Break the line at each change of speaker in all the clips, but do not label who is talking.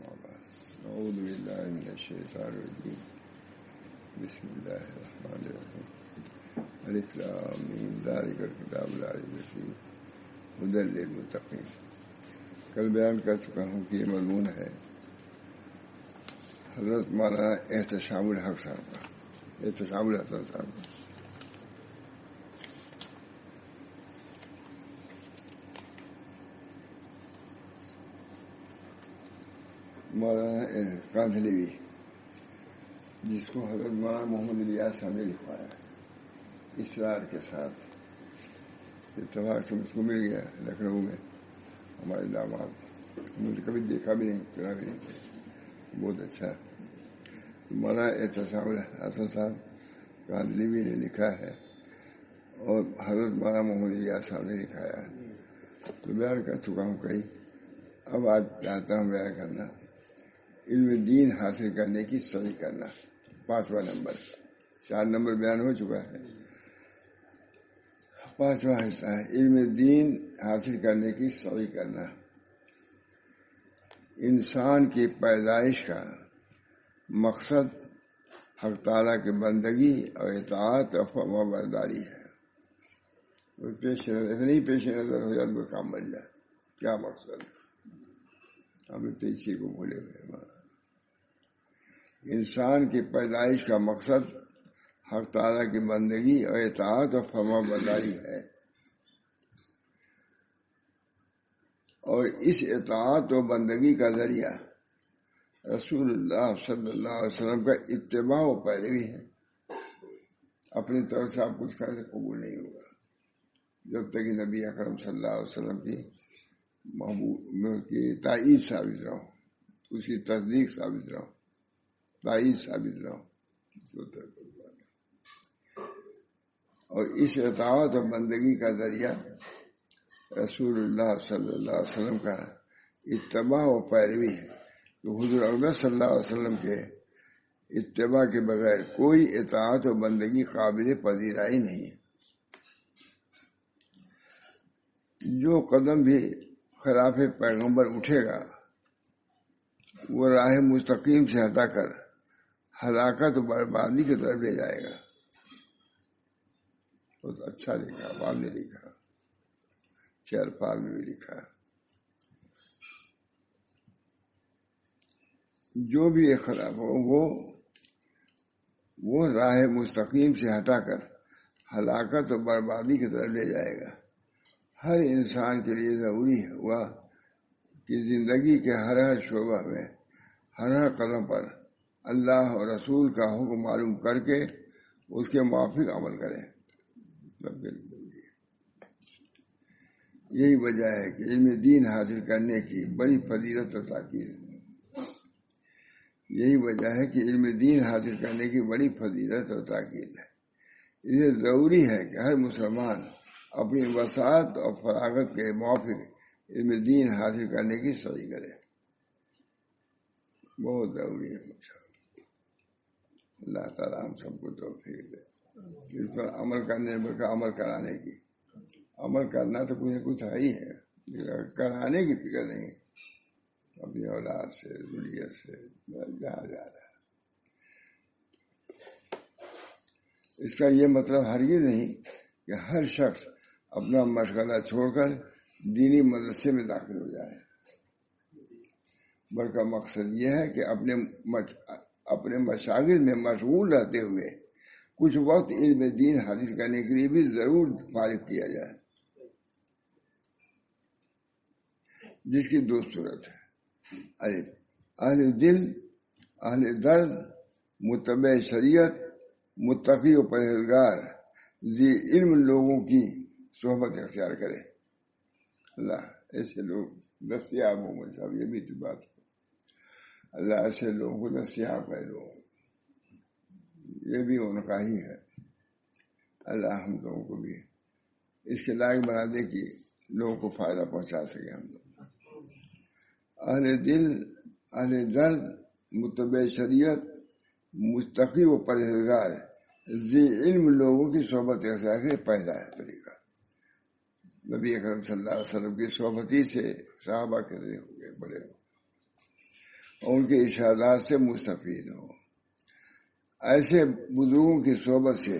أعوذ بالله من الشيطان الرجيم بسم الله الرحمن الرحيم الف لام میم ذلک الکتاب لا ریب فیہ ھدی للمتقین. کل بیان کر چکا ہوں کہ یہ مضمون ہے حضرت مولانا احتشام الحق صاحب کا. احتشام الحق صاحب کا مولانا کاندھلوی، جس کو حضرت مولانا محمد الیاس صاحب نے لکھوایا اسرار کے ساتھ. اتفاق سے مجھ کو مل گیا لکھنؤ میں. ہمارے داماد مجھے کبھی دیکھا بھی نہیں سنا بھی نہیں. بہت اچھا. مولانا احتشام الحسن صاحب کاندھلوی نے لکھا ہے اور حضرت مولانا محمد الیاس صاحب نے لکھایا ہے. تو بیان کر چکا ہوں کئی. اب آج چاہتا ہوں بیان کرنا علم دین حاصل کرنے کی صحیح کرنا. 5واں نمبر. 4 نمبر بیان ہو چکا ہے. 5واں حصہ ہے علم دین حاصل کرنے کی صحیح کرنا. انسان کی پیدائش کا مقصد حق تعالیٰ کی بندگی اور اطاعت اور فرمانبرداری ہے. پیش نظر اتنی پیش نظر ہو جائے تو کام بن جائے. کیا مقصد؟ ابھی تو اسی کو بھولے ہوئے. انسان کی پیدائش کا مقصد حق تعالیٰ کی بندگی اور اطاعت اور فرمانبرداری ہے، اور اس اطاعت و بندگی کا ذریعہ رسول اللہ صلی اللہ علیہ وسلم کا اتباع و پیروی ہے. اپنی طرف سے آپ کچھ کرنے قبول نہیں ہوگا جب تک کہ نبی اکرم صلی اللہ علیہ وسلم کی محبوب کی تائید ثابت رہو، اس کی تصدیق ثابت رہو، تائید ثابت رہو. اور اس اطاعت اور بندگی کا ذریعہ رسول اللہ صلی اللہ علیہ وسلم کا اتباع و پیروی ہے. تو حضور اکبر صلی اللہ علیہ وسلم کے اتباع کے بغیر کوئی اطاعت و بندگی قابل پذیرائی نہیں ہے. جو قدم بھی خلاف پیغمبر اٹھے گا وہ راہ مستقیم سے ہٹا کر ہلاکت و بربادی کی طرف لے جائے گا. بہت اچھا لکھا، بعد نے لکھا، 4 الفاظ میں بھی لکھا. جو بھی خلاف ہو وہ راہ مستقیم سے ہٹا کر ہلاکت و بربادی کی طرف لے جائے گا. ہر انسان کے لیے ضروری ہوا کہ زندگی کے ہر شعبہ میں ہر قدم پر اللہ اور رسول کا حکم معلوم کر کے اس کے موافق عمل کریں. یہی وجہ ہے کہ علم دین حاصل کرنے کی بڑی فضیلت اور تاکید. یہی وجہ ہے کہ علم دین حاصل کرنے کی بڑی فضیلت اور تاکید ہے. اسے ضروری ہے کہ ہر مسلمان اپنی وسعت اور فراغت کے موافق علم دین حاصل کرنے کی صحیح کرے. بہت ضروری ہے. اللہ تعالیٰ ہم سب کو توفیق دے اس پر عمل کرنے بلکہ عمل کرانے کی. عمل کرنا تو کچھ نہ کچھ ہے ہی ہے، کرانے کی فکر نہیں. اپنی اولاد سے ذریت سے جہاں جا رہا ہے. اس کا یہ مطلب ہرگز نہیں کہ ہر شخص اپنا مشغلہ چھوڑ کر دینی مدرسے میں داخل ہو جائے، بلکہ مقصد یہ ہے کہ اپنے مشاغل میں مشغول رہتے ہوئے کچھ وقت علم دین حاصل کرنے کے لیے بھی ضرور فارغ کیا جائے، جس کی 2 صورت ہے. اہل دل، اہل درد، متبع شریعت، متقی و پرہیزگار ذی علم لوگوں کی صحبت اختیار کرے. اللہ ایسے لوگ دستیاب ہوں. صاحب یہ بھی تو بات ہے. اللہ ایسے لوگوں کو دستیاب ہے. لوگ یہ بھی ان کا ہی ہے. اللہ ہم لوگوں کو بھی اس کے لائق بنا دے کہ لوگوں کو فائدہ پہنچا سکے. ہم لوگ اہل دل، اہل درد، متبع شریعت، متقی و پرہیزگار ذی علم لوگوں کی صحبت اختیار کرے. پہلا ہے طریقہ نبی اکرم صلی اللہ علیہ وسلم کی صحبتی سے صحابہ کے ہو گئے بڑے. اور ان کے ارشادات سے مستفید ہو۔ ایسے بزرگوں کی صحبت سے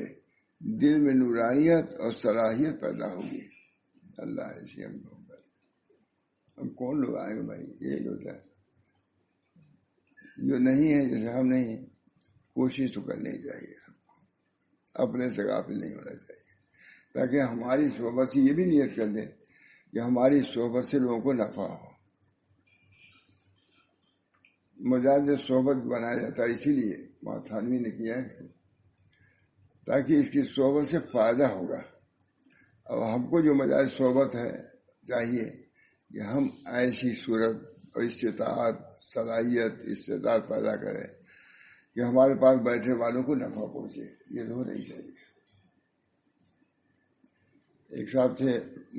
دل میں نورانیت اور صلاحیت پیدا ہوگی۔ اللہ سے ہم کون لوگ آئیں گے بھائی؟ یہی ہوتا ہے، جو نہیں ہے جیسے ہم نہیں ہیں، کوشش تو کرنی چاہیے، اپنے سے غافل نہیں ہونا چاہیے، تاکہ ہماری صحبت سے یہ بھی نیت کر دیں کہ ہماری صحبت سے لوگوں کو نفع ہو۔ مجاز صحبت بنایا جاتا ہے اسی لیے وہاں تھانوی نے کیا ہے، تاکہ اس کی صحبت سے فائدہ ہوگا۔ اور ہم کو جو مجاز صحبت ہے چاہیے کہ ہم ایسی صورت اور استطاعت، صلاحیت، استعداد پیدا کریں کہ ہمارے پاس بیٹھے والوں کو نفع پہنچے۔ یہ تو نہیں چاہیے۔ ایک صاحب تھے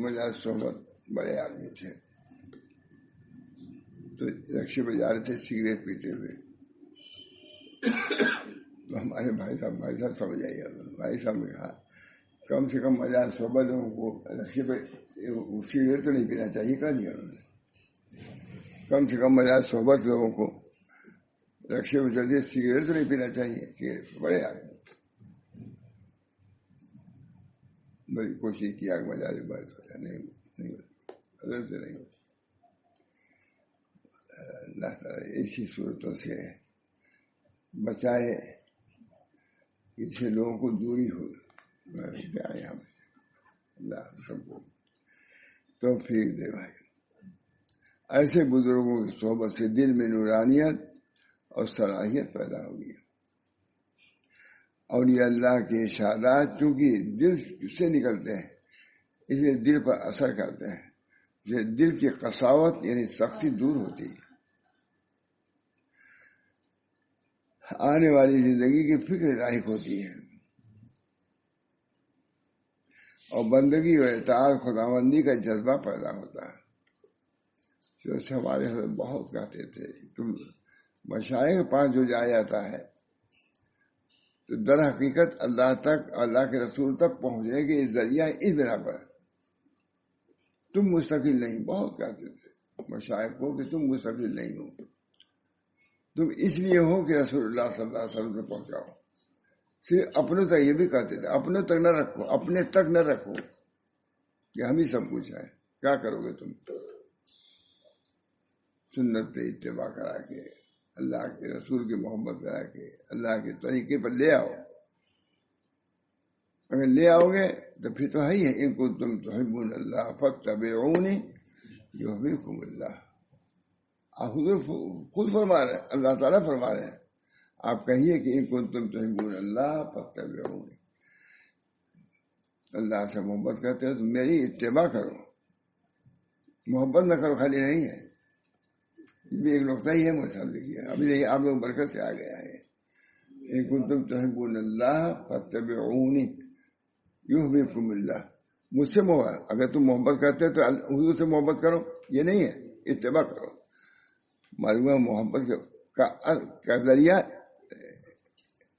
مجاز صحبت، بڑے آدمی تھے، تو رکشے پہ جا رہے تھے سگریٹ پیتے ہوئے، تو ہمارے بھائی صاحب سمجھ آئیے، بھائی صاحب نے کہا کم سے کم مجاز صحبت لوگوں کو رکشے پہ سگریٹ تو نہیں پینا چاہیے، کہا دیا انہوں نے، کم سے کم مجاز صحبت لوگوں کو رکشے پہ چلتے سگریٹ تو نہیں پینا چاہیے۔ سگریٹ بڑے آدمی بڑی کوشش کیا کہ مجاز بات ہو جائے، نہیں حضرت سے نہیں ہوتا۔ اللہ تعالیٰ ایسی صورتوں سے بچائے جس سے لوگوں کو دوری ہو۔ اللہ سب کو توفیق دے بھائی۔ ایسے بزرگوں کی صحبت سے دل میں نورانیت اور صلاحیت پیدا ہوگی، اور یہ اللہ کے ارشادات چونکہ دل سے نکلتے ہیں اس لیے دل پر اثر کرتے ہیں، جسے دل کی قساوت یعنی سختی دور ہوتی ہے، آنے والی زندگی کی فکر لاحق ہوتی ہے، اور بندگی و اطاعت خداوندی کا جذبہ پیدا ہوتا ہے۔ جو ہمارے حضرت بہت کہتے تھے، تم مشائخ کے پاس جو جایا جاتا ہے تو در حقیقت اللہ تک، اللہ کے رسول تک پہنچنے کے ذریعہ اس بنا پر تم مستقل نہیں، بہت کہتے تھے مشائخ کو کہ تم مستقل نہیں ہو، تم اس لیے ہو کہ رسول اللہ صلی اللہ علیہ وسلم سے پہنچاؤ۔ صرف اپنے تک یہ بھی کہتے تھے، اپنے تک نہ رکھو، اپنے تک نہ رکھو کہ ہم ہی سب کچھ ہے، کیا کرو گے تم؟ سنت پہ اتباع کرا کے، اللہ کے رسول کی محبت کرا کے اللہ کے طریقے پر لے آؤ۔ اگر لے آؤ گے تو پھر تو ہے ہی ہے، ان کنتم تحبون اللہ فاتبعونی یحببکم اللہ۔ آپ حضور خود فرما رہے ہیں، اللہ تعالیٰ فرما رہے ہیں، آپ کہیے کہ ان کنتم تحبون اللہ فاتبعونی، اللہ سے محبت کرتے ہو تو میری اتباع کرو، محبت نہ کرو خالی نہیں ہے۔ یہ بھی ایک نقطہ ہی ہے مسئلہ کیا، ابھی نہیں، آپ لوگ برکت سے آ گیا ہے۔ ان کنتم تحبون اللہ فاتبعونی یحببکم اللہ، مجھ سے محبت، اگر تم محبت کرتے تو حضور سے محبت کرو، یہ نہیں ہے، اتباع کرو۔ معلوم ہے محبت کا ذریعہ،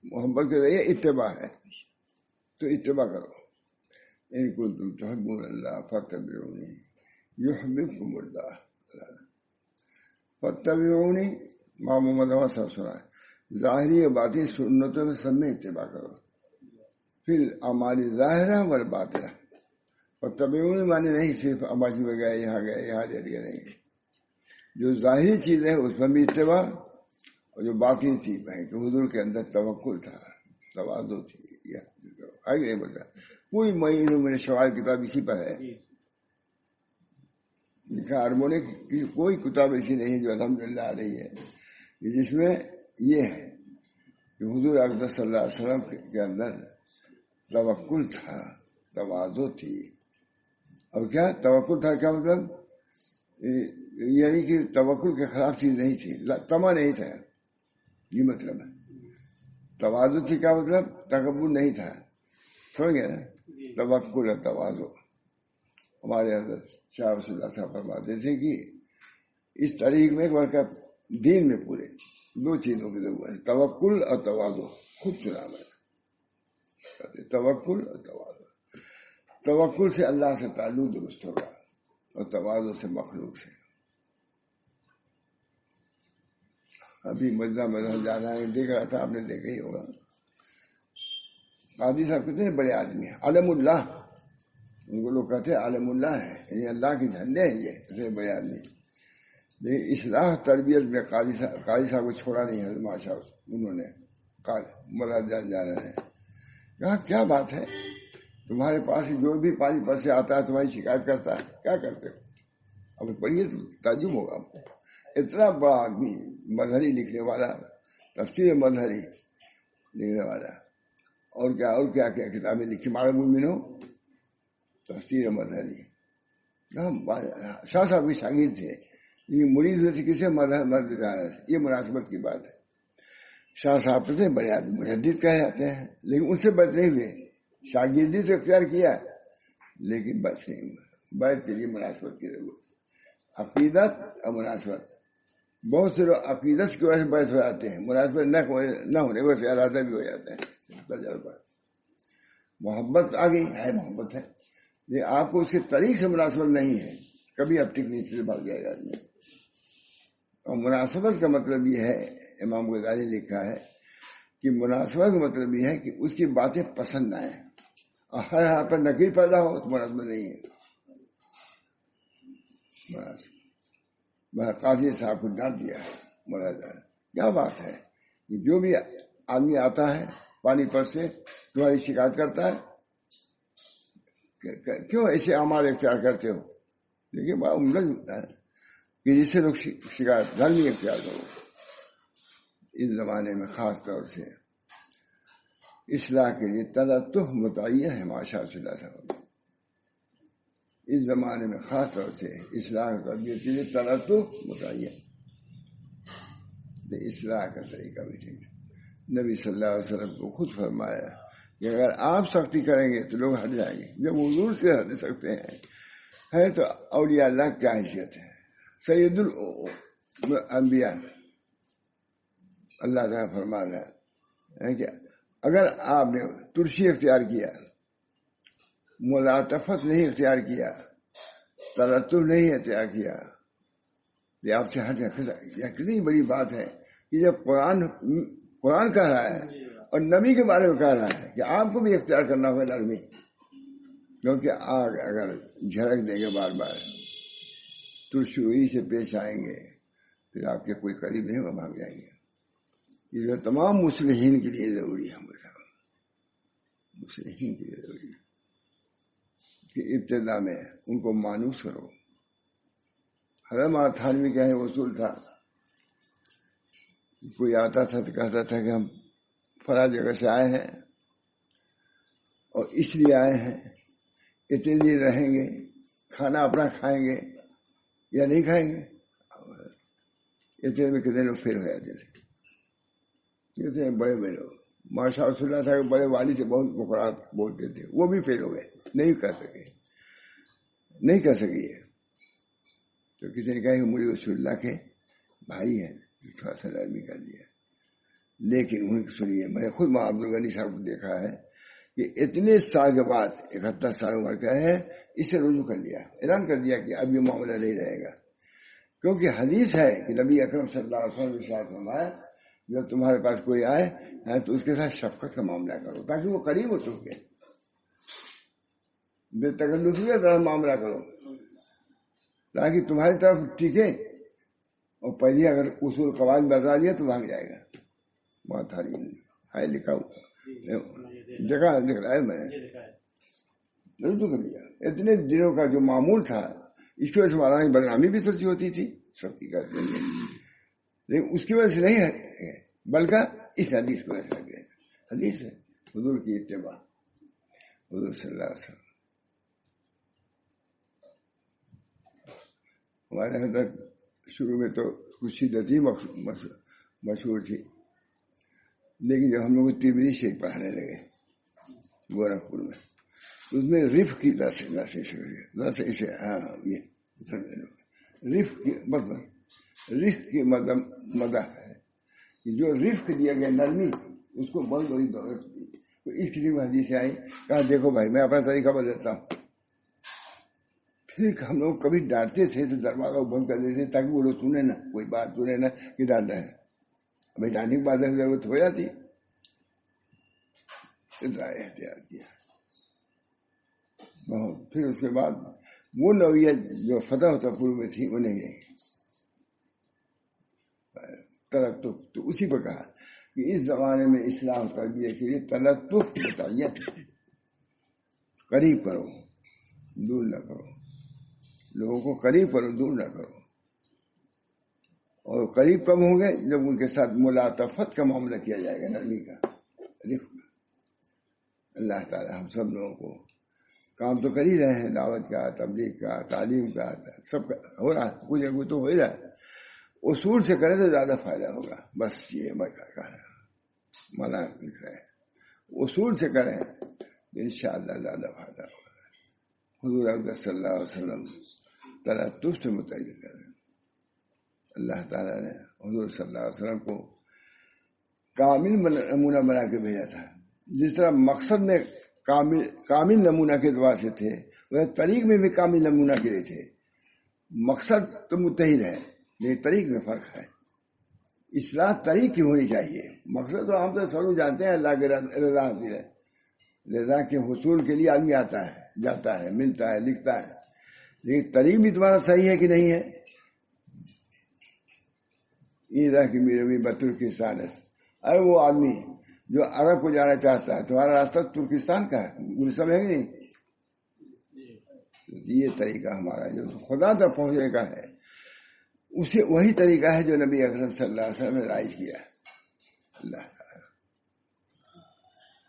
محبت کے ذریعہ اتباع ہے، تو اتباع کرو۔ ان کنتم تحبون اللہ فاتبعونی یحببکم اللہ، فتبعونی محمد صاحب سنا ہے، ظاہری و باطنی سنتوں میں سب میں اتباع کرو، پھر ہماری ظاہرہ و باطنہ۔ فتبعونی معنی نہیں صرف اماجی میں گئے، یہاں گئے، یہاں لے گئے، نہیں، جو ظاہری چیز ہے اس میں بھی اتباع، اور جو باطنی چیز ہے کہ حضور کے اندر توکل تھا، تواضع تھی، آگے نہیں بتا کوئی معین میں نے شوائل کتاب اسی پر ہے لکھا، ارمونے کی کوئی کتاب ایسی نہیں جو الحمدللہ آ رہی ہے جس میں یہ ہے کہ حضور اقدس صلی اللہ علیہ وسلم کے اندر توکل تھا، تواضع تھی۔ اور کیا توکل تھا، کیا مطلب؟ یعنی کہ توکل کے خلاف چیز نہیں تھی، طمع نہیں تھا، یہ مطلب ہے۔ تواضع تھی، کیا مطلب؟ تکبر نہیں تھا، سمجھ گئے نا؟ توکل ہے تواضع۔ ہمارے حضرت شاہ رسول اللہ صاحب فرماتے تھے کہ اس طریق میں ایک بار کا دین میں پورے دو چیزوں کی ضرورت ہے، توکل اور تواضع۔ خود سنا میں توکل اور تواضع۔ توکل سے اللہ سے تعلق درست ہوگا اور تواضع سے مخلوق سے۔ ابھی مدرسہ جا رہا ہے، دیکھ رہا تھا، آپ نے دیکھا ہی ہوگا، قاضی صاحب کتنے بڑے آدمی ہیں، عالم اللہ، ان کو لوگ کہتے ہیں عالم اللہ ہے، یعنی اللہ کے جھنڈے ہیں یہ، اتنے بڑے آدمی. لیکن اصلاح تربیت میں قاضی صاحب کو چھوڑا نہیں ہے ماشاء اللہ. انہوں نے مدرسہ جا رہے ہیں، کہا کیا بات ہے، تمہارے پاس جو بھی پانی پر سے آتا ہے تمہاری شکایت کرتا ہے، کیا کرتے ہو؟ اب پڑھیے تو تعجب ہوگا آپ کو. اتنا بڑا آدمی، مظہری لکھنے والا، تفسیر مظہری لکھنے والا، اور کیا کتابیں لکھی، مارا مومنو تفسیر مظہری. شاہ صاحب کے شاگرد تھے، یہ مرید ہوئے تھے کسے؟ مظہر جانا. یہ مناسبت کی بات ہے. شاہ صاحب تھے بڑے آدمی، محدث کہے جاتے ہیں، لیکن ان سے بچ نہیں ہوئے. شاگردی تو اختیار کیا لیکن بچ نہیں ہوئے. بیت کے لیے مناسبت کی ضرورت، عقیدت اور مناسبت. بہت سے لوگ عقیدت کی وجہ سے بیت ہو جاتے ہیں، مناسبت نہ ہونے وجہ سے ارادہ بھی ہو جاتا ہے. تجربہ محبت آ گئی ہے، محبت ہے، لیکن آپ کو اس کے طریق سے مناسبت نہیں ہے، کبھی اب تک نیچے سے بھاگ جائے گا آدمی. اور مناسبت کا مطلب یہ ہے، امام غزالی نے لکھا ہے کہ مناسبت کا مطلب یہ ہے کہ اس کی باتیں پسند نہ آئیں، اور ہر ہر پر نکیر پیدا ہو تو مناسبت نہیں ہے. میں قاضی صاحب کو ڈانٹ دیا ہے، مولانا کیا بات ہے کہ جو بھی آدمی آتا ہے پانی پر سے تمہاری شکایت کرتا ہے، کیوں ایسے اعمال اختیار کرتے ہو؟ دیکھیے بڑا عمدہ ہے کہ جس سے لوگ شکایت گھر میں اختیار کرو. اس زمانے میں خاص طور سے اصلاح کے لیے تلطف متعین ہے ماشاء اللہ صلی اللہ علیہ وسلم. اس زمانے میں خاص طور سے اصلاح تربیت کے لیے تلطف متعین. اصلاح کا طریقہ بھی ٹھیک. نبی صلی اللہ علیہ وسلم کو خود فرمایا کہ اگر آپ سختی کریں گے تو لوگ ہٹ جائیں گے. جب حضور سے ہٹ سکتے ہیں ہے تو اولیاء اللہ کیا حیثیت ہے؟ سید الانبیاء اللہ تعالیٰ فرما رہا ہے کہ اگر آپ نے ترشی اختیار کیا، ملاطفت نہیں اختیار کیا، تلطف نہیں اختیار کیا، یہ آپ سے ہٹ جائے. یہ کتنی بڑی بات ہے کہ جب قرآن کہہ رہا ہے اور نبی کے بارے میں کہہ رہا ہے کہ آپ کو بھی اختیار کرنا ہوگا نرمی، کیونکہ آگ اگر جھڑک دیں گے بار بار، ترشی سے پیش آئیں گے، پھر آپ کے کوئی قریب نہیں وہ بھاگ جائیں گے. یہ جو تمام مصلحین کے لیے ضروری ہے، مصلحین کے لیے ضروری ہے کہ ابتدا میں ان کو مانوس کرو. حضرت تھانوی کا اصول تھا، کوئی آتا تھا تو کہتا تھا کہ ہم فلاں جگہ سے آئے ہیں اور اس لیے آئے ہیں، اتنے دن رہیں گے، کھانا اپنا کھائیں گے یا نہیں کھائیں گے. اتنے میں کتنے لوگ فیل ہو جاتے تھے. کتنے بڑے بڑے لوگ ماشاء اللہ صاحب بڑے والی سے بہت مقررات بولتے تھے، وہ بھی فیل ہو گئے، نہیں کر سکے. تو کسی نے کہا کہ مجھے رسول اللہ کے بھائی ہیں، تھوڑا سا نرمی کر دیا. لیکن ان کی سنیے، میں نے خود ماں عبدالغنی صاحب کو دیکھا ہے کہ اتنے سال کے بعد 71 سال عمر کا ہے، اسے رجوع کر لیا، اعلان کر دیا کہ اب یہ معاملہ نہیں رہے گا. کیونکہ حدیث ہے کہ نبی اکرم صلی اللہ علیہ وسلم نے فرمایا جب تمہارے پاس کوئی آئے تو اس کے ساتھ شفقت کا معاملہ کرو تاکہ وہ قریب ہو تم کے، بے تکلفی کے طرح معاملہ کرو تاکہ تمہاری طرف ٹھیکے. اور پہلے اگر اصول قواعد بتا دیا تو بھاگ جائے گا. بہت ہے لکھا دیکھا دکھ رہا ہے، میں نے رجوع کر لیا. اتنے دنوں کا جو معمول تھا اس کی وجہ سے مولانا کی بدنامی بھی سچی ہوتی تھی، سختی کرتے ہیں، لیکن اس کی وجہ سے نہیں ہے بلکہ اس حدیث کی وجہ سے لگے. حدیث ہے حضور کی اتباع، حضور صلی اللہ علیہ وسلم. ہمارے حضرت شروع میں تو کچھ شدت ہی مشہور تھی، لیکن جب ہم لوگ تیمری شیخ پڑھانے لگے گورکھپور میں، اس میں رفق کی رفق کی مدح ہے کہ جو رفق دیا گیا، نرمی، اس کو بہت بڑی دولت دی. تو اس قسم کی حدیث آئی، کہا دیکھو بھائی میں اپنا طریقہ بدلتا ہوں. پھر ہم لوگ کبھی ڈانٹتے تھے تو دروازہ بند کر دیتے تاکہ وہ لوگ سنے نہ، کوئی بات سنے نہ کہ ڈانٹ رہے ہیں. مٹانے کی بعد ضرورت ہو جاتی. اتنا احتیاط کیا. پھر اس کے بعد وہ نوعیت جو فتح پور میں تھی وہ نہیں گئی. تلطف تو اسی پہ کہا کہ اس زمانے میں اسلام تربیت کے لیے تلطف متعین. قریب کرو دور نہ کرو, لوگوں کو قریب کرو دور نہ کرو. اور قریب کم ہوں گے جب ان کے ساتھ ملاطفت کا معاملہ کیا جائے گا, نرمی کا, رفق کا. اللہ تعالی ہم سب لوگوں کو کام تو کر ہی رہے ہیں, دعوت کا, تبلیغ کا, تعلیم کا, سب کا ہو رہا ہے, کچھ نہ کچھ تو ہو ہی رہا ہے. اصول سے کریں تو زیادہ فائدہ ہوگا. بس یہ میں کہہ رہا ہوں, منع لکھ رہے ہیں, اصول سے کریں تو انشاءاللہ زیادہ فائدہ ہوگا. حضور اکرم صلی اللہ علیہ وسلم تلطف سے متعین کریں. اللہ تعالیٰ نے حضور صلی اللہ علیہ وسلم کو کامل نمونہ بنا کے بھیجا تھا. جس طرح مقصد میں کامل نمونہ کے اعتبار سے تھے, وہ طریق میں بھی کامل نمونہ کے لیے تھے. مقصد تو متحد ہے لیکن طریق میں فرق ہے. اصلاح طریق کی ہونی چاہیے. مقصد تو ہم تو سب جانتے ہیں اللہ کے رضا حاصل ہے. رضا کے حصول کے لیے آدمی آتا ہے, جاتا ہے, ملتا ہے, لکھتا ہے, لیکن طریق بھی تمہارا صحیح ہے کہ نہیں ہے. ایرا کی میرے بترکستان ہے. ارے وہ آدمی جو عرب کو جانا چاہتا ہے, تمہارا راستہ ترکستان کا ہے, گلسم ہے کہ نہیں. یہ طریقہ ہمارا جو خدا تک پہنچنے کا ہے, اسے وہی طریقہ ہے جو نبی اکرم صلی اللہ علیہ وسلم نے رائج کیا. اللہ تعالیٰ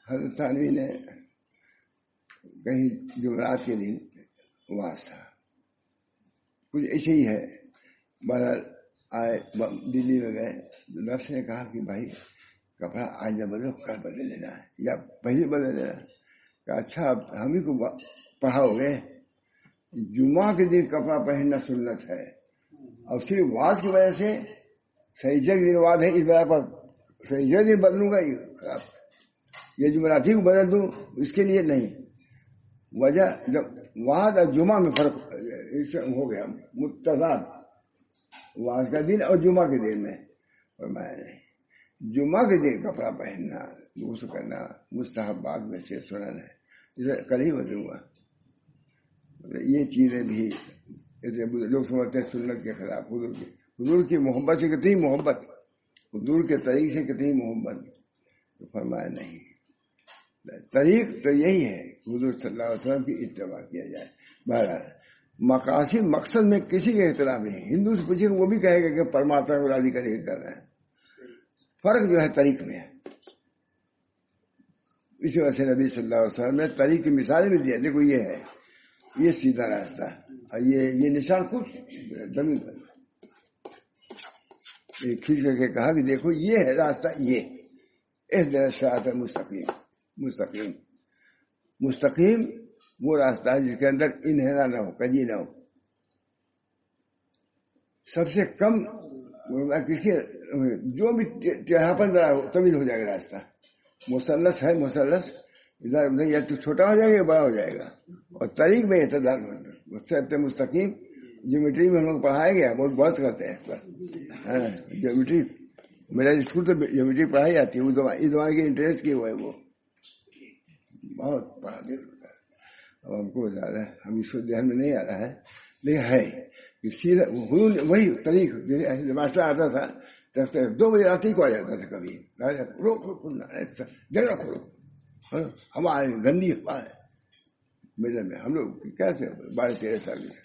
حضرت تھانوی نے کہیں جمعرات کے دن واس تھا, کچھ ایسے ہی ہے. بہرحال آئے دلی میں گئے, نفس نے کہا کہ بھائی کپڑا آج نہ بدلو, کل بدل لینا ہے یا پہلے بدل لینا. کہ اچھا اب ہم ہی کو پڑھاؤ گے, جمعہ کے دن کپڑا پہننا سنت ہے, اور صرف واز کی وجہ سے سہیجہ کے دن واز ہے اس بنا پر سہیجہ دن بدلوں گا, یہ خراب. یہ جمعراتی کو بدل دوں اس کے لیے نہیں. وجہ جب واز اور جمعہ میں فرق ہو گیا, متضاد واز کا دن اور جمعہ کے دن میں. فرمایا نہیں, جمعہ کے دن کپڑا پہننا, غسل کرنا مستحبات میں سے سنن ہے. اسے کل ہی بدلوں گا. یہ چیزیں بھی لوگ سمجھتے ہیں سنت کے خلاف. حضور کی محبت سے کتنی محبت, حضور کے طریق سے کتنی محبت. تو فرمایا نہیں, طریق تو یہی ہے حضور صلی اللہ علیہ وسلم کی اتباع کیا جائے. بہرحال مقاصد مقصد میں کسی کے اختلاف نہیں. ہندو سے پوچھے وہ بھی کہے گا کہ پرماتما کو راضی کر رہے ہیں. فرق جو ہے طریق میں ہے. اسی وجہ سے نبی صلی اللہ علیہ وسلم نے طریق کی مثالیں بھی دی. دیکھو یہ ہے, یہ سیدھا راستہ, یہ نشان خود زمین پر کھینچ کر کے کہا کہ دیکھو یہ ہے راستہ, یہ اہدنا الصراط المستقیم. مستقیم مستقیم وہ راستہ ہے جس کے اندر انحنا نہ ہو, کجی نہ ہو. سب سے کم کسی جو بھی ٹیڑھاپن ذرا طویل ہو جائے گا راستہ. مثلث ہے, مثلث ادھر ادھر یا تو چھوٹا ہو جائے گا یا بڑا ہو جائے گا. اور طریق میں اعتدال صراط مستقیم جیومیٹری میں ہم لوگ پڑھایا گیا, بہت کرتے ہیں جیومیٹری. میرا اسکول تو جیومیٹری پڑھائی جاتی ہے, اس زمانے کے انٹرسٹ کی ہے, وہ بہت پڑھا دے. اب ہم کو زیادہ ہم اس کو دھیان میں نہیں آ رہا ہے, لیکن ہے کہ سیدھا وہی طریق. ماسٹر آتا تھا 2 بجے رات ہی کو آ جاتا تھا, کبھی جگہ کھولو, ہمارے گندی ہوا ہے میرے میں. ہم لوگ کیسے 12-13 سال کے,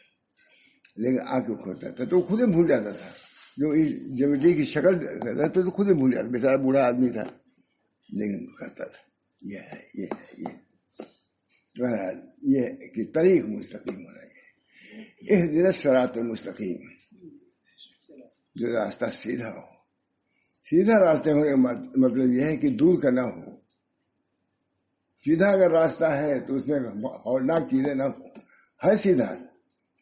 لیکن آ کے کھولتا تھا تو خود ہی بھول جاتا تھا. جو جیومیٹری کی شکل کرتا تھا تو خود ہی بھول جاتا, بیچارہ بوڑھا آدمی تھا لیکن کرتا تھا. یہ ہے, یہ ہے, یہ بہرحال یہ کہ طریق مستقیم ہونا چاہیے. اہدنا الصراط المستقیم, جو راستہ سیدھا ہو. سیدھا راستے ہونے کا مطلب یہ ہے کہ دور کا نہ ہو. سیدھا اگر راستہ ہے تو اس میں ہولناک چیزیں نہ ہو. ہے سیدھا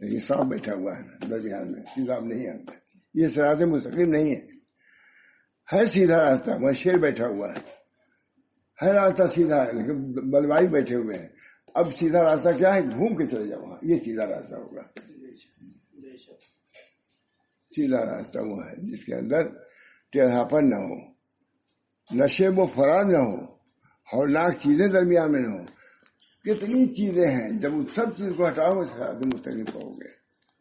لیکن سانپ بیٹھا ہوا ہے درمیان میں, سیدھا نہیں آتا. یہ صراط مستقیم نہیں ہے. ہے سیدھا راستہ, وہاں شیر بیٹھا ہوا ہے راستہ سیدھا ہے لیکن بلوائی بیٹھے ہوئے ہیں. اب سیدھا راستہ کیا ہے, گھوم کے چلے جاؤ, یہ سیدھا راستہ ہوگا. سیدھا راستہ وہ ہے جس کے اندر ٹیڑھاپن نہ ہو, نشیب و فرار نہ ہو، ہولناک چیزیں درمیان میں نہ ہو. کتنی چیزیں ہیں، جب ان سب چیز کو ہٹاؤ صراط مستقیم پاؤ گے.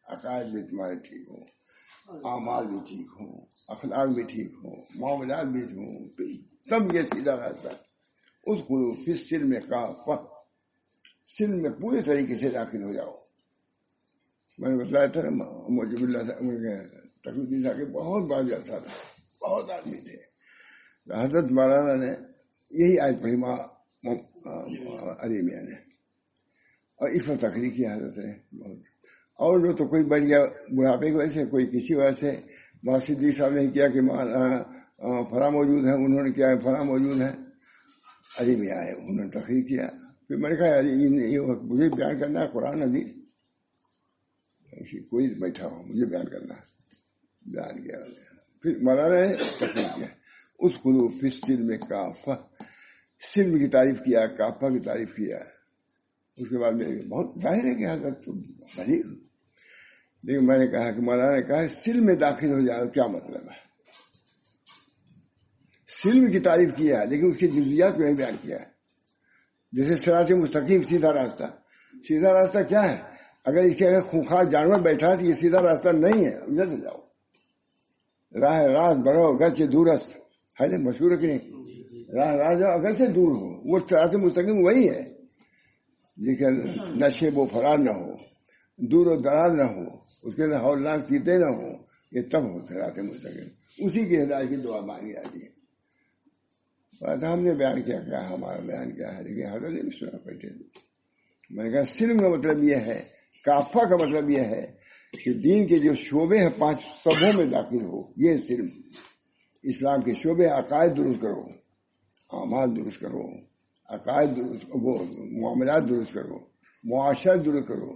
عقائد بھی تمہارے ٹھیک ہوں، اعمال بھی ٹھیک ہوں، اخلاق بھی ٹھیک ہوں، معاملات بھی ٹھیک ہوں، تب یہ سیدھا راستہ. ادخلوا فی السلم کافہ، سلم میں پورے طریقے سے داخل ہو جاؤ. میں نے بتایا تھا موجب اللہ تقریباً کے بہت بڑا جلسہ تھا، بہت آدمی تھے. حضرت مولانا نے یہی آیت پڑھی علی میاں نے، اور اس پر تقریر کیا حضرت نے بہت. اور لوگ تو کوئی بڑھ گیا بڑھاپے کی وجہ سے، کوئی کسی وجہ سے. صدیق صاحب نے کیا کہ فلاں موجود ہے، انہوں نے کیا ہے فلاں موجود ہے. علی میاں آئے، انہوں نے تقریر کیا. پھر میں نے کہا مجھے بیان کرنا ہے قرآن حدیث، کوئی بیٹھا ہو مجھے بیان کرنا. بیان کیا. پھر مولانا نے تقریر کیا ادخلوا فی السلم کافہ، سلم کی تعریف کیا، کافہ کی تعریف کیا. اس کے بعد بہت ظاہر ہے کہ حضرت تو بلیغ، لیکن میں نے کہا کہ مولانا نے کہا سلم میں داخل ہو جاؤ، کیا مطلب ہے؟ سلم کی تعریف کیا ہے لیکن اس کی جزیات کو نہیں بیان کیا ہے. جیسے صراط مستقیم سیدھا راستہ، سیدھا راستہ کیا ہے؟ اگر اس کے خونخوار جانور بیٹھا ہے تو یہ سیدھا راستہ نہیں ہے، ادھر سے جاؤ. راہ راست برو اگرچہ دورست ہے نا، مشہور ہے کہ نہیں؟ راہ راست جاؤ اگرچہ دور ہو، وہ صراط مستقیم وہی ہے. لیکن نشیب و فرار نہ ہو، دور و دراز نہ ہو، اس کے اندر ہولناک چیزیں نہ ہو، یہ تب ہو صراط مستقیم. اسی کی ہدایت کی دعا مانگی جاتی ہے. ہم نے بیان کیا ہمارا بیان کیا ہے، لیکن حضرت نے بھی سنا بیٹھے. میں نے کہا سلم کا مطلب یہ ہے، کافہ کا مطلب یہ ہے کہ دین کے جو شعبے ہیں 5 شعبوں میں داخل ہو. یہ سلم اسلام کے شعبے، عقائد درست کرو، اعمال درست کرو، عقائد درست، معاملات درست کرو، معاشرت درست کرو،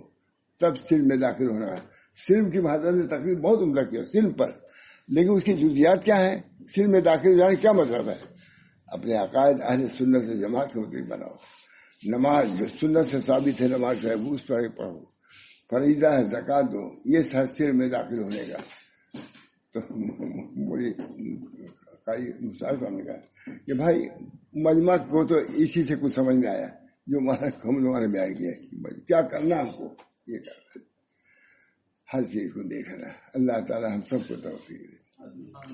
تب سلم میں داخل ہونا ہے. سلم کی حضرت نے تقریر بہت عمدہ کیا سلم پر، لیکن اس کی جزیات کیا ہیں؟ سلم میں داخل ہو جانے کیا مطلب ہے؟ اپنے عقائد اہل سنت سے جماعت کے مطابق بناؤ. نماز جو سنت سے ثابت ہے، نماز ہے وہ اس پر پڑھو. فریضہ ہے زکات دو. یہ سلم میں داخل ہونے کا. تو بڑی مثال سامنے کا کہ بھائی مجمع کو تو اسی سے کچھ سمجھ میں آیا جو ہم لوگوں نے بیان کیا کیا کرنا ہم کو، یہ کرنا ہر چیز کو دیکھنا. اللہ تعالی ہم سب کو توفیق دے.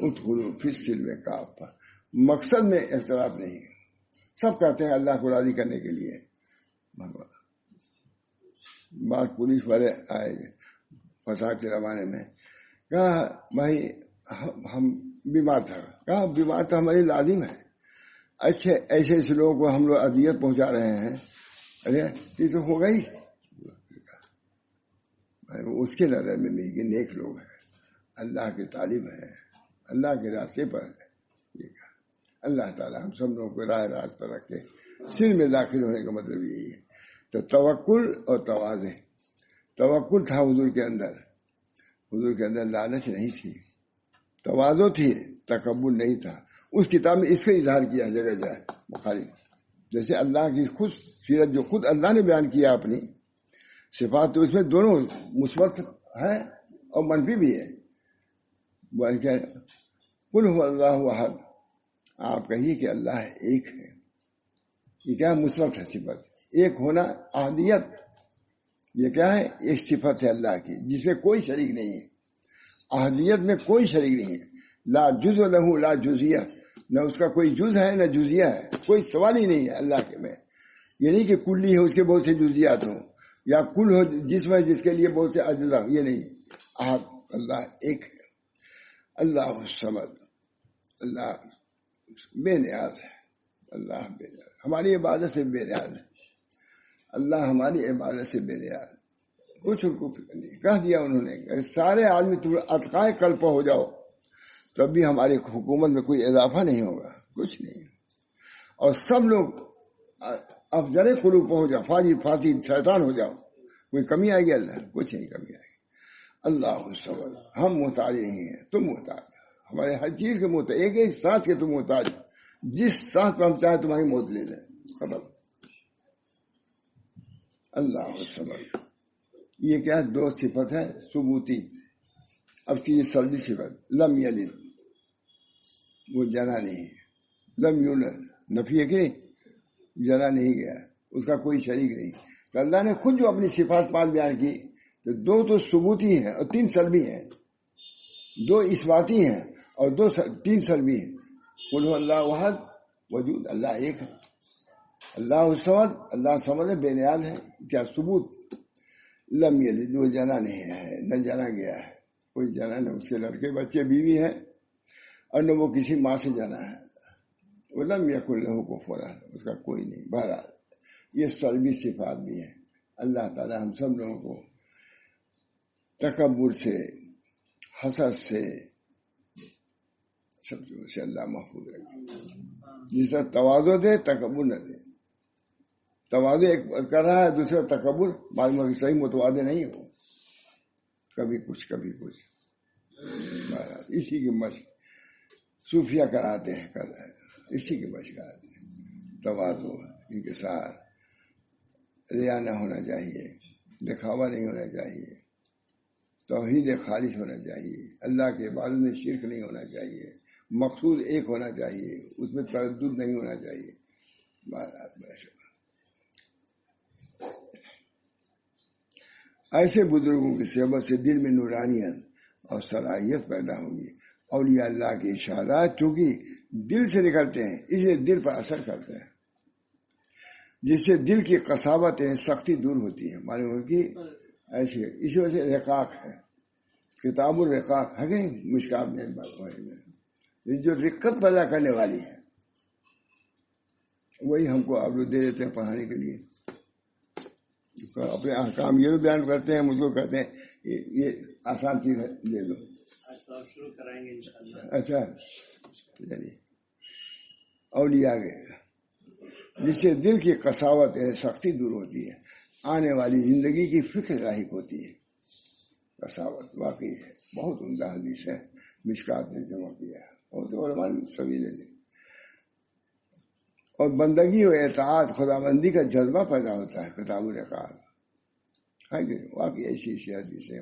ادخلوا فی السلم کافہ، مقصد میں اختلاف نہیں ہے. سب کہتے ہیں اللہ کو راضی کرنے کے لیے. بعض پولیس والے آئے فساد کے زمانے میں، کہا بھائی ہم بیمار تھا، کہا بیمار تو ہماری لازم ہے. اچھے ایسے لوگوں کو ہم لوگ اذیت پہنچا رہے ہیں، ارے یہ تو ہو گئی. اس کے نظر میں بھی کہ نیک لوگ ہیں، اللہ کے طالب ہیں، اللہ کے راستے پر ہے. اللہ تعالیٰ ہم سب لوگوں کو راہ راست پر رکھے. سلم میں داخل ہونے کا مطلب یہی ہے. تو توکل اور تواضع. توکل تھا حضور کے اندر، حضور کے اندر لالچ نہیں تھی، تواضع تھی، تکبر نہیں تھا. اس کتاب میں اس کا اظہار کیا جگہ جگہ بخاری. جیسے اللہ کی خود سیرت جو خود اللہ نے بیان کیا اپنی صفات، تو اس میں دونوں مثبت ہے اور منفی بھی ہے. قل هو اللہ احد، آپ کہیے کہ اللہ ایک ہے. یہ کیا مثبت ہے صفت. ایک ہونا احدیت، یہ کیا ہے؟ ایک صفت ہے اللہ کی جس میں کوئی شریک نہیں ہے. احدیت میں کوئی شریک نہیں ہے. لا جز لہ لا جزیہ، نہ اس کا کوئی جز ہے نہ جزیہ ہے. کوئی سوال ہی نہیں ہے اللہ کے میں. یہ نہیں کہ کلی ہے اس کے بہت سے جزیات ہوں، یا کل ہو جسم ہے جس کے لیے بہت سے اجزا ہوں. یہ نہیں. احد اللہ ایک ہے. اللہ الصمد، اللہ بے نیاز ہے. اللہ بے نیاز، ہماری عبادت سے بے نیاز ہے. اللہ ہماری عبادت سے بے نیاز. کچھ ان کو نہیں کہہ دیا انہوں نے، سارے آدمی تم اتقائے قلب ہو جاؤ تب بھی ہماری حکومت میں کوئی اضافہ نہیں ہوگا، کچھ نہیں. اور سب لوگ افجر قلوب ہو جاؤ، فاجر فاسد شیطان ہو جاؤ، کوئی کمی آئے گی؟ اللہ کچھ نہیں کمی آئے گی. اللہ الصمد، ہم محتاج نہیں ہیں، تم محتاج. ہمارے ہر چیز کے محتاج، ایک ایک سانس کے تم محتاج. جس سانس پر ہم چاہیں تمہاری موت لے لیں. خبر. اللہ الصمد، یہ کیا دو صفت ہے ثبوتی. اب چیز سردی صفت، لم یلد، وہ جنا نہیں ہے. لم یولد نفی ہے کہ نہیں، جنا نہیں گیا، اس کا کوئی شریک نہیں. تو اللہ نے خود جو اپنی صفات 5 بیان کی، تو 2 تو ثبوتی ہیں اور 3 سلبی ہیں، 2 اثباتی ہیں اور 3 سلبی ہیں. قل هو اللہ احد، وجود اللہ ایک ہے. اللہ الصمد، اللہ صمد ہے، بے نیاز ہے. کیا ثبوت؟ لم یلد، وہ جنا نہیں ہے، نہ جنا گیا ہے، کوئی جنا نہ اس کے لڑکے بچے بیوی ہیں، اور نہ وہ کسی ماں سے جنا ہے. ولم یکن لہ کفوا احد، اس کا کوئی نہیں. بہرحال یہ سلبی صفات بھی ہیں. اللہ تعالی ہم سب لوگوں کو تکبر سے، حسد سے، سب چیزوں سے اللہ محفوظ رکھے. جس طرح تواضع دے، تکبر نہ دے. تواضع ایک کر رہا ہے، دوسرا تکبر، معلوم ہے کہ صحیح متواضع نہیں ہو، کبھی کچھ کبھی کچھ. اسی کی مشق صوفیہ کراتے ہیں، اسی کی مشق کراتے ہیں. تواضع، انکسار، ریا نہ ہونا چاہیے، دکھاوا نہیں ہونا چاہیے، توحید خالص ہونا چاہیے، اللہ کے عبادت میں شرک نہیں ہونا چاہیے، مقصود ایک ہونا چاہیے، اس میں تردد نہیں ہونا چاہیے. ایسے بزرگوں کی صحبت سے دل میں نورانیت اور صلاحیت پیدا ہوگی. اولیاء اللہ کے اشارات چونکہ دل سے نکلتے ہیں، اس لیے دل پر اثر کرتے ہیں، جس سے دل کی قساوت سختی دور ہوتی ہے. معلوم ہو کہ ایسی ہے. اسی وجہ سے رقاق ہے، کتاب الرقاق ہے کہ مشکات میں جو رقت پیدا کرنے والی ہے، وہی ہم کو آپ لوگ دے دیتے ہیں پڑھانے کے لیے. اپنے احکام یہ بیان کرتے ہیں، مجھ کو کہتے ہیں یہ آسان چیز ہے، دے دو.
شروع کرائیں گے انشاءاللہ.
اچھا چلیے. اولیاء کے جس سے دل کی قساوت سختی دور ہوتی ہے، آنے والی زندگی کی فکر لاحق ہوتی ہے. قساوت واقعی ہے، بہت عمدہ حدیث ہے، مشکات نے جمع کیا ہے، بہت علماء سبھی نے. اور بندگی و اطاعت، خدا بندی کا جذبہ پیدا ہوتا ہے. کتاب الرقاق ہے کہ واقعی ایسی حدیث ہے.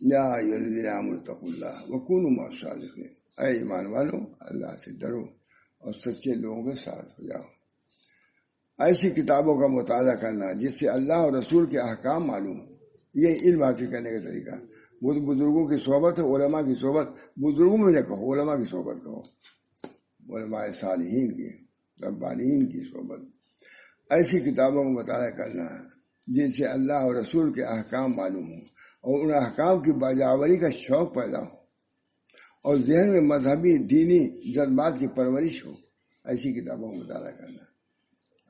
یا ایھا الذین آمنوا اتقوا اللہ وکونوا مع الصادقین، اے ایمان والو اللہ سے ڈرو اور سچے لوگوں کے ساتھ ہو جاؤ. ایسی کتابوں کا مطالعہ کرنا جس سے اللہ اور رسول کے احکام معلوم ہو، یہ علم حاصل کرنے کا طریقہ. وہ بزرگوں کی صحبت ہے، علماء کی صحبت. بزرگوں میں نہ کہو، علماء کی صحبت کہو، علماء صالحین کی، ربانیین کی صحبت. ایسی کتابوں کا مطالعہ کرنا جن سے اللہ اور رسول کے احکام معلوم ہوں اور ان احکام کی باجاوری کا شوق پیدا ہو، اور ذہن میں مذہبی دینی جذبات کی پرورش ہو. ایسی کتابوں کا مطالعہ کرنا.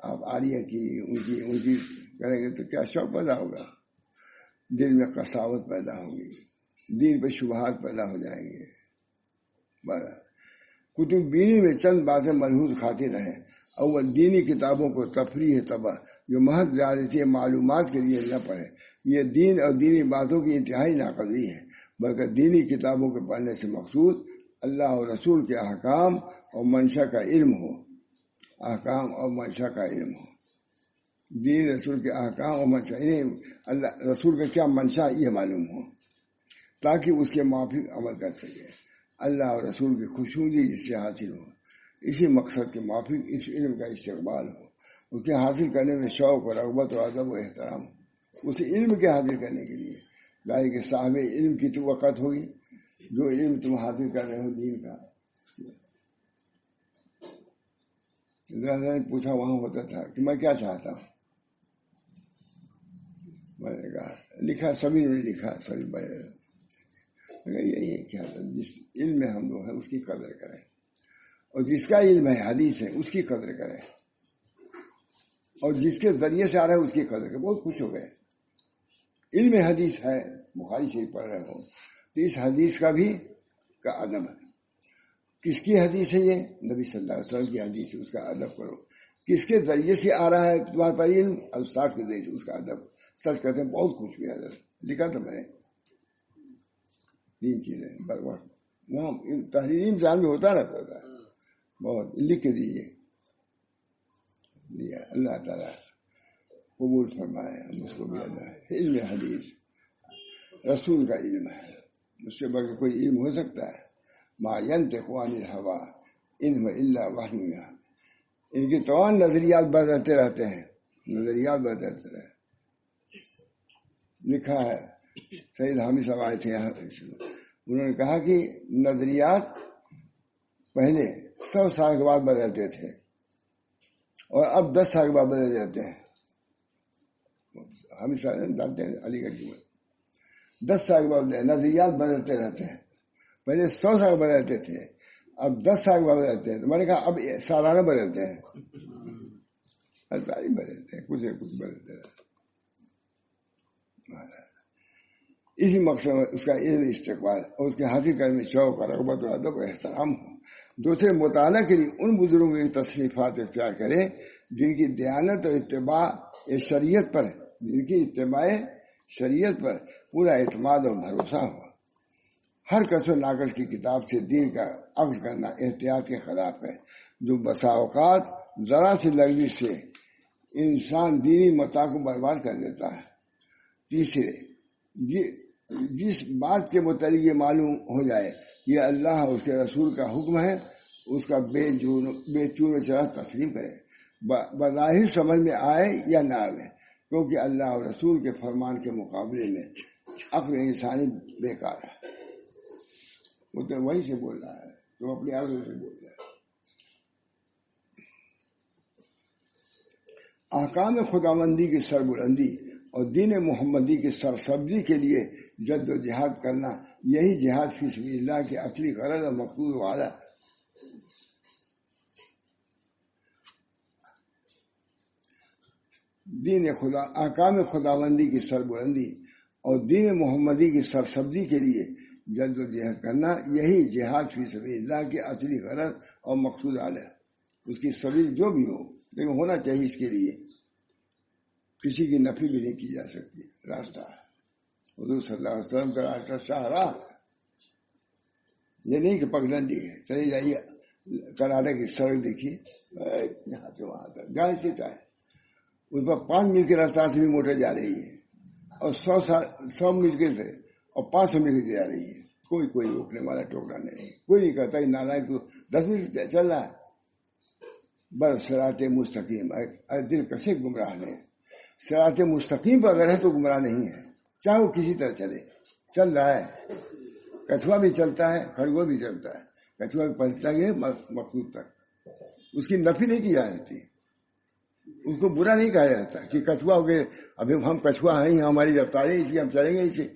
آپ عالیہ کی ان کی کریں گے تو کیا شوق پیدا ہوگا، دل میں قساوت پیدا ہوگی، دین پہ شبہات پیدا ہو جائیں گے. کتب بینی میں چند باتیں ملحوظ خاطر رہیں. اول دینی کتابوں کو تفریح طبع جو محض زیادتی معلومات کے لیے نہ پڑھے، یہ دین اور دینی باتوں کی انتہائی ناقدری ہے، بلکہ دینی کتابوں کے پڑھنے سے مقصود اللہ اور رسول کے احکام اور منشا کا علم ہو. احکام اور منشا کا علم ہو، دین رسول کے احکام اور منشا، انہیں اللہ رسول کا کیا منشا یہ معلوم ہو، تاکہ اس کے موافق عمل کر سکے. اللہ اور رسول کی خوشنودی اس سے حاصل ہو، اسی مقصد کے موافق اس علم کا استقبال ہو، اس کے حاصل کرنے میں شوق اور رغبت و ادب و احترام ہو. اس علم کے حاصل کرنے کے لیے ظاہر کہ صاحب علم کی تو وقت ہوگی، جو علم تم حاصل کر رہے ہو دین کا. نے پوچھا وہاں ہوتا تھا کہ میں کیا چاہتا ہوں، میں نے کہا لکھا، سبھی نے لکھا، سبھی یہی ہے کہ جس علم میں ہم لوگ ہیں اس کی قدر کریں، اور جس کا علم ہے حدیث ہے اس کی قدر کریں، اور جس کے ذریعے سے آ رہا ہے اس کی قدر کریں. بہت خوش ہو گئے. علم حدیث ہے، بخاری شریف پڑھ رہے ہو تو اس حدیث کا بھی کا ادب ہے. کس کی حدیث ہے؟ یہ نبی صلی اللہ علیہ وسلم کی حدیث ہے، اس کا ادب کرو. کس کے ذریعے سے آ رہا ہے تمہارے پاس علم؟ استاد کے ذریعے سے، اس کا ادب. سچ کہتے ہیں بہت خوش ہوئے. ادب لکھا تھا میں نے 3 چیزیں وہاں تحریر امتحان میں ہوتا رہتا تھا. بہت لکھ کے دیجیے. اللہ تعالیٰ قبول فرمائے ہم اس کو بھی. اللہ علم حدیث رسول کا علم ہے، اس سے بغیر کوئی علم ہو سکتا ہے؟ ما ينطق عن الهوى ان الا وحی یوحیٰ، ان کے تمام نظریات بدلتے رہتے ہیں، نظریات بدلتے رہتے ہیں. لکھا ہے سید حامد صاحب آئے تھے یہاں، انہوں نے کہا کہ نظریات پہلے 100 سال کے بعد بدلتے تھے اور اب 10 سال کے بعد بدل جاتے ہیں. حامد صاحب جانتے ہیں علی گڑھ کی 10 سال کے بعد نظریات بدلتے رہتے ہیں. پہلے 100 سال بدلتے تھے، اب 10 سال کے بعد بدلتے ہیں. تو میں نے کہا اب سالانہ بدلتے ہیں، ساری بدلتے ہیں، کچھ نہ کچھ بدلتے رہتے. اسی مقصد میں اس کا علم استقبال اور اس کے حاصل کرنے میں شوق اور رغبت اور ادب اور احترام ہو. دوسرے مطالعہ کے لیے ان بزرگوں کی تصریفات اختیار کرے جن کی دیانت اور اتباع شریعت پر، جن کی اتباع شریعت پر پورا اعتماد اور بھروسہ ہو. ہر کس و ناقص کی کتاب سے دین کا اخذ کرنا احتیاط کے خلاف ہے، جو بسا اوقات ذرا سی لغزش سے انسان دینی متاع کو برباد کر دیتا ہے. تیسرے، جس بات کے متعلق یہ معلوم ہو جائے یہ اللہ اور اس کے رسول کا حکم ہے، اس کا بے چون و چرا تسلیم کرے، بظاہر سمجھ میں آئے یا نہ آئے، کیونکہ اللہ اور رسول کے فرمان کے مقابلے میں عقل انسانی بیکار ہے. وہ تو وہی سے بول رہا ہے، تو اپنے عقل سے بول رہا ہے. احکام خداوندی کی سربلندی اور دین محمدی کی سرسبزی کے لیے جد و جہاد کرنا، یہی جہاد فی سبیل اللہ کی اصلی غرض اور مقصود والا ہے. احکام خداوندی کی سربلندی اور دین محمدی کی سرسبزی کے لیے جد و جہاد کرنا، یہی جہاد فی سبیل اللہ کی اصلی غرض اور مقصود والا ہے. اس کی سبیل جو بھی ہو، لیکن ہونا چاہیے اس کے لیے کسی کی نفی بھی نہیں کی جا سکتی. راستہ حضور صلی اللہ علیہ وسلم کا راستہ شاہراہ ہے. یہ نہیں کہ پگڈنڈی ہے، چلے جائیے کرناٹک کی سڑک دیکھیے یہاں سے وہاں تک جانے سے چاہے اس پر 5 میل کے رفتار سے بھی موٹر جا رہی ہے، اور 100 میل کے سے اور 500 میل کی جا رہی ہے. کوئی روکنے والا ٹوکنا نہیں، کوئی نہیں کہتا نالائق تو 10 میل چل رہا ہے. بس صراط مستقیم، دل کسے گمراہ نہیں. صراط مستقیم پر اگر ہے تو گمراہ نہیں ہے، چاہے وہ کسی طرح چل رہا ہے. کچھوا بھی چلتا ہے، خرگوش بھی چلتا ہے، کچھوا بھی پہنچتا ہے مقصود تک. اس کی نفی نہیں کی جا سکتی، اس کو برا نہیں کہا جاتا کہ کچھوا ہو گئے. ابھی ہم کچھوا ہیں، ہماری رفتاریں اسی، ہم چلیں گے اسے،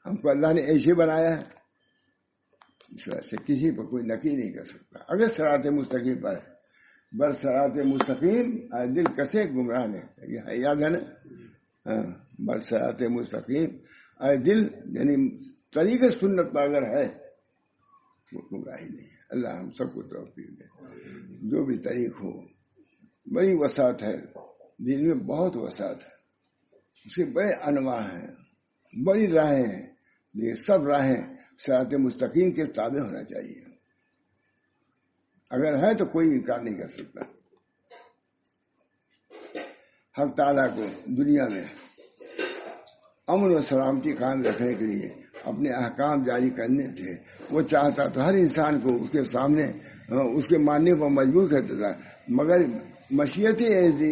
ہم کو اللہ نے ایسے بنایا ہے. اس وجہ سے کسی پر کوئی نفی نہیں کر سکتا اگر صراط مستقیم پر ہے. بر صراط مستقیم دل کسے گمراہ نے، یہ یاد ہے نا. بر صراط مستقیم دل، یعنی طریقہ سنت پر اگر ہے وہ گمراہی نہیں ہے. اللہ ہم سب کو توفیق دے. جو بھی طریق ہو، بڑی وسعت ہے دین میں، بہت وسعت ہے. اس کے بڑے انواع ہیں، بڑی راہیں ہیں، یہ سب راہیں صراط مستقیم کے تابع ہونا چاہیے. اگر ہے تو کوئی انکار نہیں کر سکتا. حق تعالیٰ کو دنیا میں امن و سلامتی قائم رکھنے کے لیے اپنے احکام جاری کرنے تھے. وہ چاہتا تو ہر انسان کو اس کے سامنے اس کے ماننے پر مجبور کرتا تھا، مگر مشیت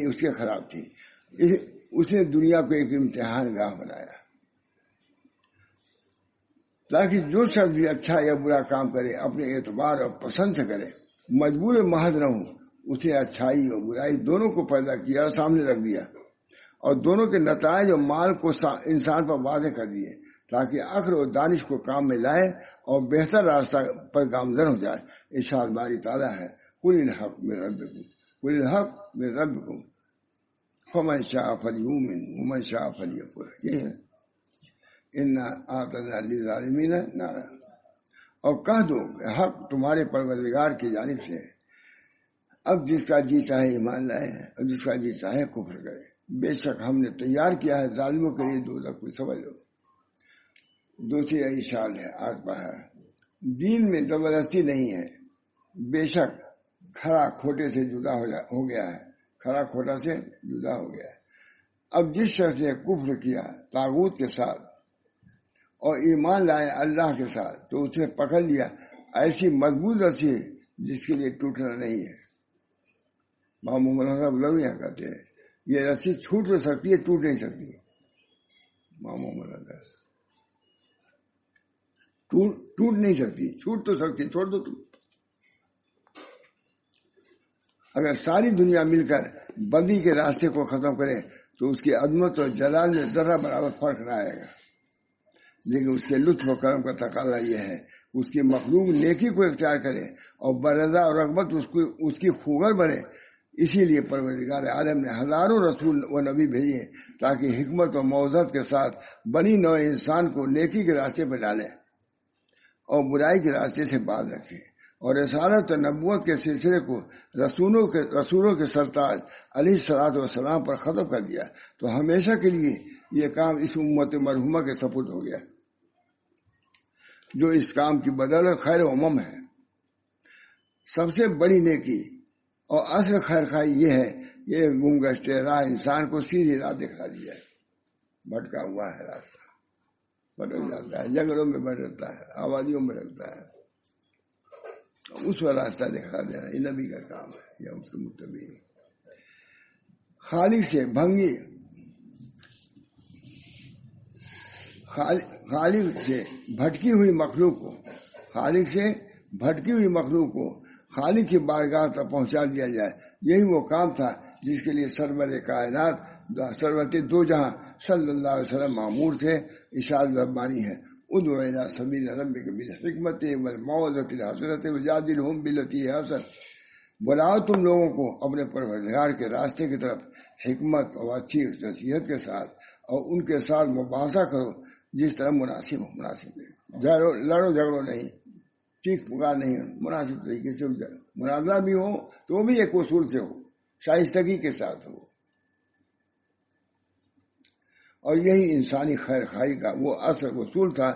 اس کے خراب تھی. اس نے دنیا کو ایک امتحان گاہ بنایا تاکہ جو شخص بھی اچھا یا برا کام کرے اپنے اعتبار اور پسند سے کرے، مجبور محض نہ ہوں. اس نے اچھائی اور برائی دونوں کو پیدا کیا اور سامنے رکھ دیا، اور دونوں کے نتائج اور مال کو انسان پر واضح کر دیے تاکہ عقل اور دانش کو کام میں لائے اور بہتر راستہ پر گامزن ہو جائے. ارشاد باری تعالیٰ ہے، قل الحق من ربکم، قل الحق من ربکم فمن شاء فلیؤمن ومن شاء فلیکفر. یہی ہے انا اعتدنا للظالمین نارا. اور کہہ دو حق تمہارے پروردگار کی جانب سے ہے. اب جس کا جی چاہے ایمان لائے اور جس کا جی چاہے کفر کرے. بے شک ہم نے تیار کیا ہے ظالموں کے لیے دوزخ کو. سمجھ لو. دوسری اشارت ہے آج پڑھا، دین میں زبردستی نہیں ہے. بے شک کھڑا کھوٹے سے جدا ہو گیا ہے، کھڑا کھوٹا سے جدا ہو گیا ہے. اب جس شخص نے کفر کیا طاغوت کے ساتھ اور ایمان لائے اللہ کے ساتھ تو اسے پکڑ لیا ایسی مضبوط رسی جس کے لیے ٹوٹنا نہیں ہے. ماں محمد صاحب لوگ یہاں کہتے ہیں یہ رسی چھوٹ تو سکتی ہے, ٹوٹ نہیں سکتی. ماں محمد صاحب ٹوٹ نہیں سکتی, چھوٹ تو سکتی, چھوڑ دو تم. اگر ساری دنیا مل کر بندی کے راستے کو ختم کرے تو اس کی عظمت اور جلال میں ذرہ برابر فرق نہ آئے گا, لیکن اس کے لطف و کرم کا تقاضا یہ ہے اس کی مخلوق نیکی کو اختیار کرے اور برضا اور رغبت اس کی خوگر بنے. اسی لیے پروردگار عالم نے ہزاروں رسول و نبی بھیجے تاکہ حکمت و موعظت کے ساتھ بنی نوع انسان کو نیکی کے راستے پر ڈالے اور برائی کے راستے سے باز رکھے, اور رسالت و نبوت کے سلسلے کو رسولوں کے سرتاج علیہ الصلوۃ والسلام پر ختم کر دیا. تو ہمیشہ کے لیے یہ کام اس امت مرحومہ کے سپرد ہو گیا, جو اس کام کی بدولت خیر و امم ہے. سب سے بڑی نیکی اور اصل خیر خواہی یہ ہے یہ گمگشتے راہ انسان کو سیدھی راہ دکھا دی جائے. بھٹکا ہوا ہے راستہ, بھٹک جاتا ہے, جنگلوں میں بھٹکتا ہے, آبادیوں میں بھٹکتا ہے, اس کا راستہ دکھا دینا یہ نبی کا کام ہے یا اس کے متبعین. خالق سے بھٹکی ہوئی مخلوق کو خالق کی بارگاہ تک پہنچا دیا جائے, یہی وہ کام تھا جس کے لیے سرور کائنات سرورت دو جہاں صلی اللہ علیہ وسلم معمور تھے. ارشاد ربانی ہے ادعو الی سبیل ربک بالحکمت والموعظۃ الحسنۃ وجادلھم باللتی ہی احسن. بلاؤ تم لوگوں کو اپنے پروردگار کے راستے کی طرف حکمت اور اچھی نصیحت کے ساتھ, اور ان کے ساتھ مباحثہ کرو جس طرح مناسب ہے. لڑو جھگڑو نہیں, چیخ پکار نہیں, مناسب طریقے سے مناظرہ بھی ہو تو وہ بھی ایک اصول سے ہو, شائستگی کے ساتھ ہو. اور یہی انسانی خیر خواہی کا وہ اصل اصول تھا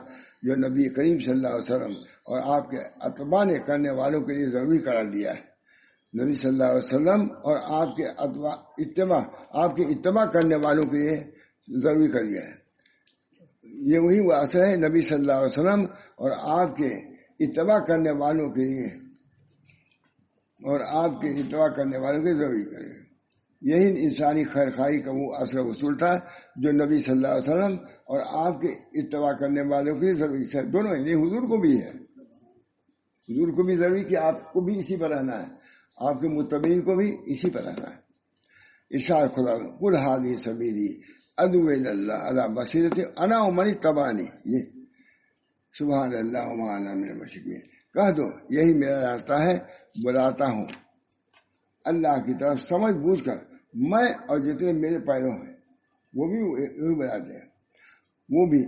جو نبی کریم صلی اللہ علیہ وسلم اور آپ کے اتباع نے کرنے والوں کے لیے ضروری قرار دیا ہے. نبی صلی اللہ علیہ وسلم اور آپ کے اتباع کرنے والوں کے لیے ضروری کر دیا ہے. یہ وہی وہ اثر ہے نبی صلی اللہ علیہ وسلم اور آپ کے اتباع کرنے والوں کے لیے ضروری کرے. یہی انسانی خیر خواہی کا وہ اصل اصول تھا جو نبی صلی اللہ علیہ وسلم اور آپ کے اتباع کرنے والوں کے لیے ضروری ہے. دونوں ہیں, حضور کو بھی ہے, حضور کو بھی ضروری کہ آپ کو بھی اسی پر رہنا ہے, آپ کے متبعین کو بھی اسی پر رہنا ہے. ارشاد خدا قل ھذہ سبیلی ادعو الی اللہ علی بصیرۃ انا ومن اتبعنی. یہ سبحان اللہ وما انا من المشرکین. کہہ دو یہی میرا راستہ ہے, بلاتا ہوں اللہ کی طرف سمجھ بوجھ کر, میں اور جتنے میرے پیروں ہیں وہ بھی وہی بلاتے ہیں, وہ بھی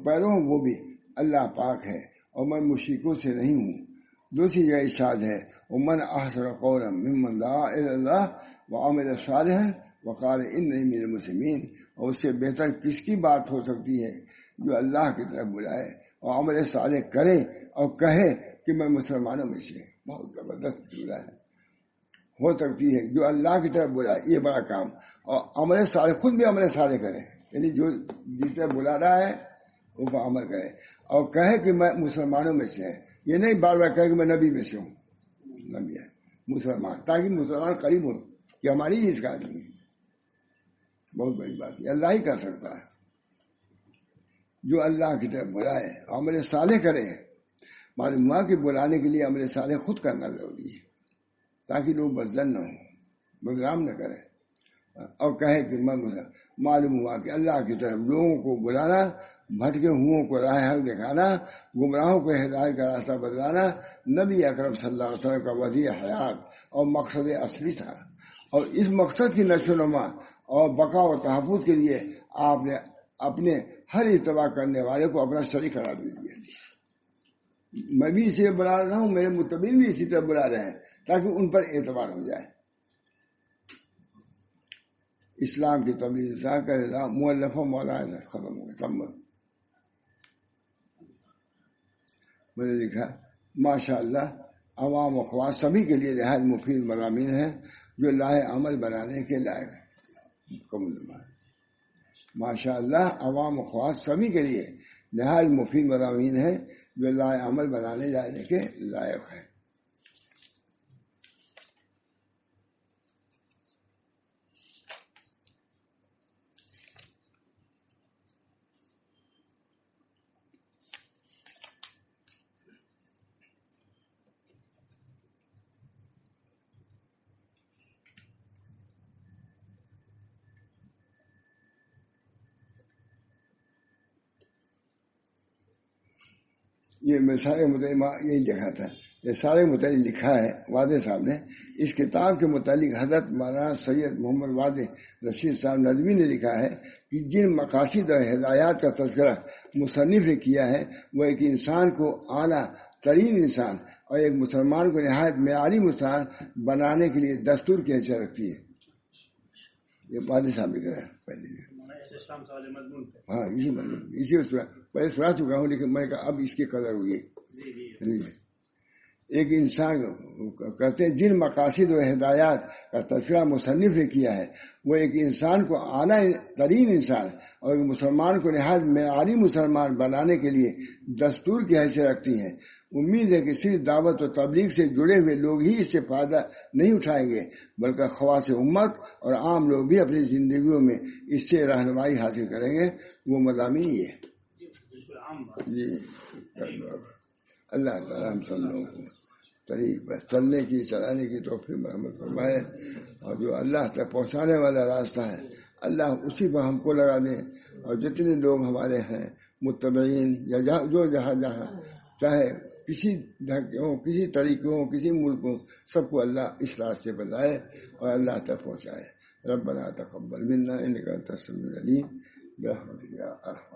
پیروں وہ بھی اللہ پاک ہے اور میں مشرکوں سے نہیں ہوں. دوسری جگہ ارشاد ہے ومن احسن قولا ممن دعا الی اللہ وعمل صالحا وقال انی من المسلمین. اور اس سے بہتر کس کی بات ہو سکتی ہے جو اللہ کی طرف بلائے اور عمل صالح کرے اور کہے کہ میں مسلمانوں میں سے. بہت زبردست جملہ ہے. ہو سکتی ہے جو اللہ کی طرف بلائے, یہ بڑا کام, اور عمل صالح خود بھی عمل صالح کرے, یعنی جو جس طرح بلا رہا ہے وہ عمل کرے اور کہے کہ میں مسلمانوں میں سے ہے. یہ نہیں بار بار کہے کہ میں نبی میں سے ہوں, نبی ہے مسلمان, تاکہ مسلمان قریب ہو کہ ہماری ہی اس کا آدمی ہے. بہت بڑی بات ہے, اللہ ہی کر سکتا ہے. جو اللہ کی طرف بلائے عمل صالح کرے, معلوم ہوا کہ بلانے کے لیے عمل صالح خود کرنا ضروری ہے تاکہ لوگ بدزن نہ ہوں, بدنام نہ کریں, اور کہے کہ میں معلوم ہوا کہ اللہ کی طرف لوگوں کو بلانا, بھٹکے ہوئوں کو راہ حق دکھانا, گمراہوں کو ہدایت کا راستہ بتلانا نبی اکرم صلی اللہ علیہ وسلم کا وسیع حیات اور مقصد اصلی تھا. اور اس مقصد کی نشو و نما اور بقا و تحفظ کے لیے آپ نے اپنے ہر اتباع کرنے والے کو اپنا شریک قرار دے دیا. میں بھی اسی طرح بلا رہا ہوں, میرے متبعین بھی اسی طرح بلا رہے ہیں تاکہ ان پر اعتبار ہو جائے. اسلام کی تبلیغ کا نظام مؤلفہ مولانا ختم ہو گیا. میں نے لکھا ماشاء اللہ عوام و خواص سبھی کے لیے نہایت مفید مضامین ہیں جو لاہ عمل بنانے کے لائق ہے. ماشاء اللہ عوام و خواص سبھی کے لیے نہایت مفید مضامین ہیں جو لاہ عمل بنانے جانے کے لائق ہے. یہ میں سارے متعلق یہی لکھا تھا، یہ سارے متعلق لکھا ہے وادے صاحب نے. اس کتاب کے متعلق حضرت مولانا سید محمد وادے رشید صاحب ندوی نے لکھا ہے کہ جن مقاصد اور ہدایات کا تذکرہ مصنف نے کیا ہے وہ ایک انسان کو اعلیٰ ترین انسان اور ایک مسلمان کو نہایت معیاری مسلمان بنانے کے لیے دستور کی حیثیت رکھتی ہے. یہ وادے صاحب لکھ رہے ہیں پہلے. ہاں اسی پہلے سنا چکا ہوں لیکن میں نے کہا اب اس کی قدر ہوئی. ایک انسان کہتے ہیں جن مقاصد و ہدایات کا تذکرہ مصنف نے کیا ہے وہ ایک انسان کو اعلیٰ ترین انسان اور ایک مسلمان کو نہایت معیاری مسلمان بنانے کے لیے دستور کی حیثیت رکھتی ہیں. امید ہے کہ صرف دعوت و تبلیغ سے جڑے ہوئے لوگ ہی اس سے فائدہ نہیں اٹھائیں گے بلکہ خواص امت اور عام لوگ بھی اپنی زندگیوں میں اس سے رہنمائی حاصل کریں گے. وہ مضامین یہ جی اللہ تعالیٰ ہم سب لوگوں کو طریق پر چلنے کی چلانے کی توفیق مرحمت فرمائے اور جو اللہ تک پہنچانے والا راستہ ہے اللہ اسی پر ہم کو لگا دیں. اور جتنے لوگ ہمارے ہیں متبعین یا جو جہاں چاہے کسی ڈھنگ ہو کسی طریقے ہو کسی ملک ہو سب کو اللہ اس راستے پر لائے اور اللہ تک پہنچائے. ربنا تقبل منا انک انت السمیع العلیم برحمتک یا ارحم